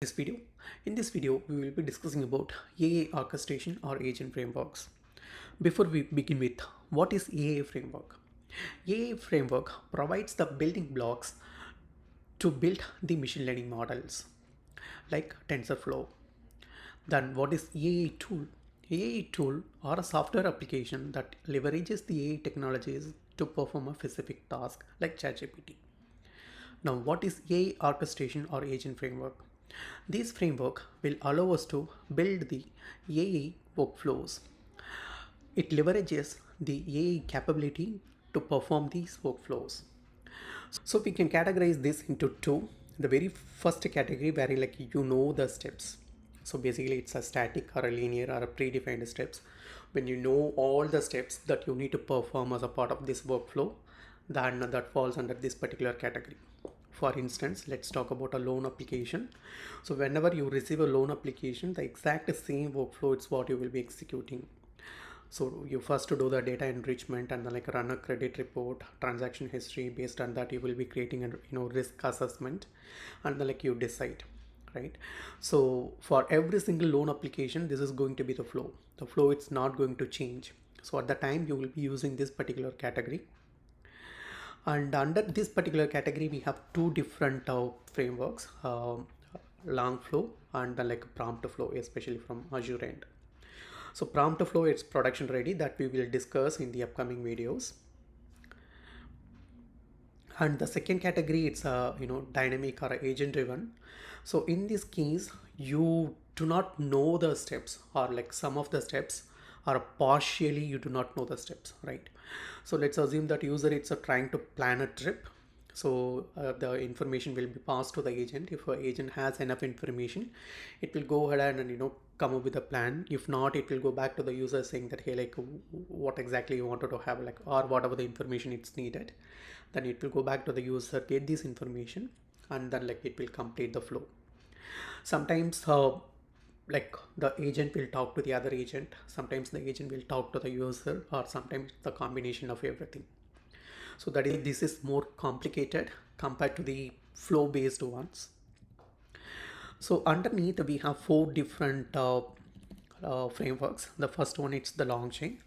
this video. In this video, we will be discussing about AI orchestration or agent frameworks. Before we begin with, what is AI framework? AI framework provides the building blocks to build the machine learning models like TensorFlow. Then what is AI tool? AI tool or a software application that leverages the AI technologies to perform a specific task like ChatGPT. Now, what is AI orchestration or agent framework? This framework will allow us to build the AI workflows. It leverages the AI capability to perform these workflows. So we can categorize this into two. The very first category where the steps. So basically it's a static or a linear or a predefined steps. When you know all the steps that you need to perform as a part of this workflow, then that falls under this particular category. For instance, let's talk about a loan application. So whenever you receive a loan application, the exact same workflow is what you will be executing. So you first do the data enrichment and then run a credit report, transaction history. Based on that, you will be creating a risk assessment, and then you decide, right? So for every single loan application, this is going to be the flow. The flow it's not going to change. So at the time you will be using this particular category. And under this particular category, we have two different frameworks, long flow and then prompt flow, especially from Azure end. So prompt flow, it's production ready that we will discuss in the upcoming videos. And the second category, it's dynamic or agent driven. So in this case, you do not know the steps, or some of the steps, or partially you do not know the steps, right? So let's assume that user it's trying to plan a trip. So the information will be passed to the agent. If an agent has enough information, it will go ahead and come up with a plan. If not, it will go back to the user saying that, hey, what exactly you wanted to have, or whatever the information it's needed. Then it will go back to the user, get this information, and then it will complete the flow. Sometimes the agent will talk to the other agent, sometimes the agent will talk to the user, or sometimes the combination of everything. So this is more complicated compared to the flow based ones. So underneath we have four different frameworks. The first one, it's the LangChain.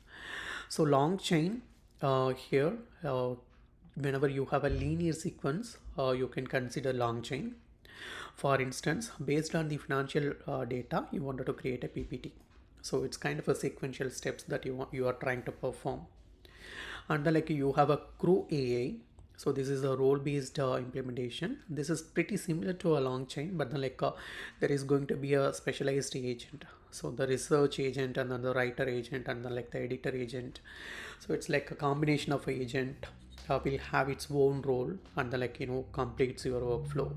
So LangChain, here whenever you have a linear sequence, you can consider LangChain. For instance, based on the financial data, you wanted to create a PPT. So it's kind of a sequential steps that you are trying to perform. And then you have a CrewAI. So this is a role-based implementation. This is pretty similar to a LangChain, but then there is going to be a specialized agent. So the research agent and then the writer agent and then the editor agent. So it's like a combination of agent will have its own role and then completes your workflow.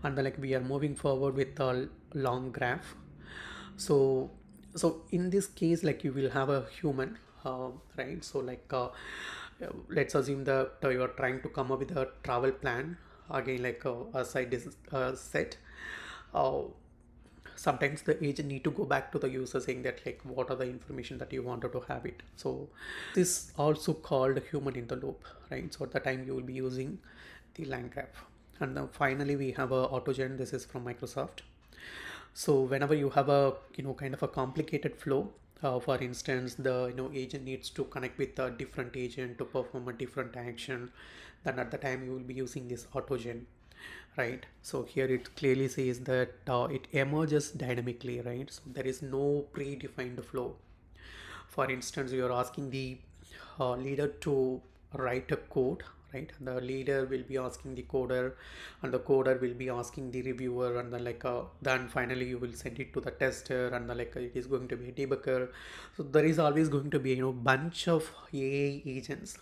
And then we are moving forward with a LangGraph. So in this case, you will have a human, right? So let's assume that you are trying to come up with a travel plan. Again, as I said, sometimes the agent need to go back to the user saying that what are the information that you wanted to have it. So this also called human in the loop, right? So at the time you will be using the LangGraph. And then finally we have a AutoGen. This is from Microsoft. So whenever you have a kind of a complicated flow, for instance, the agent needs to connect with a different agent to perform a different action, then at the time you will be using this AutoGen, right? So here it clearly says that it emerges dynamically, right? So there is no predefined flow. For instance, you are asking the leader to write a code, right? And the leader will be asking the coder, and the coder will be asking the reviewer, and then then finally you will send it to the tester, and then it is going to be a debugger. So there is always going to be bunch of AI agents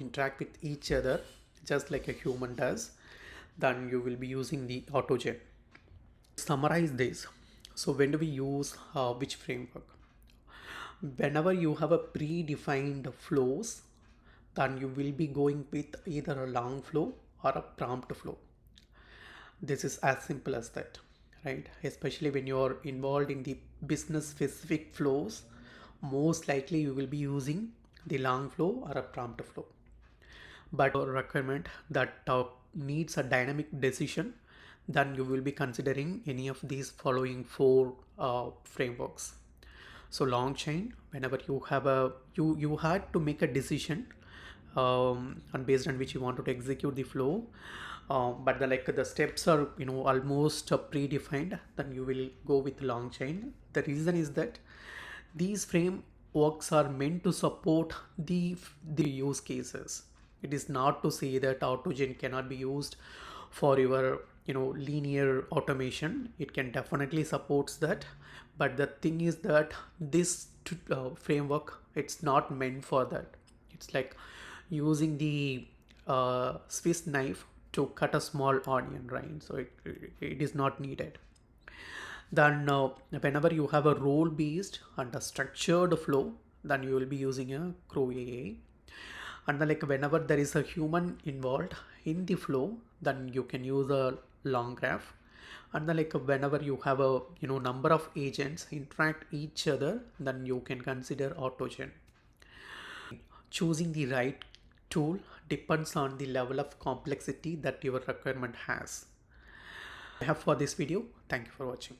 interact with each other just like a human does. Then you will be using the AutoGen. Summarize this. So when do we use which framework? Whenever you have a predefined flows, then you will be going with either a long flow or a prompt flow. This is as simple as that, right? Especially when you're involved in the business specific flows, most likely you will be using the long flow or a prompt flow. But a requirement that needs a dynamic decision, then you will be considering any of these following four frameworks. So LangChain, whenever you have you had to make a decision, and based on which you wanted to execute the flow, but the steps are almost predefined, then you will go with LangChain. The reason is that these frameworks are meant to support the use cases. It is not to say that AutoGen cannot be used for your linear automation. It can definitely supports that, but the thing is that this framework, it's not meant for that. It's like using the Swiss knife to cut a small onion, right? So it is not needed. Then whenever you have a role based and a structured flow, then you will be using a CrewAI. And then whenever there is a human involved in the flow, then you can use a LangGraph. And then whenever you have a number of agents interact each other, then you can consider AutoGen. Choosing the right tool depends on the level of complexity that your requirement has. I have for this video. Thank you for watching.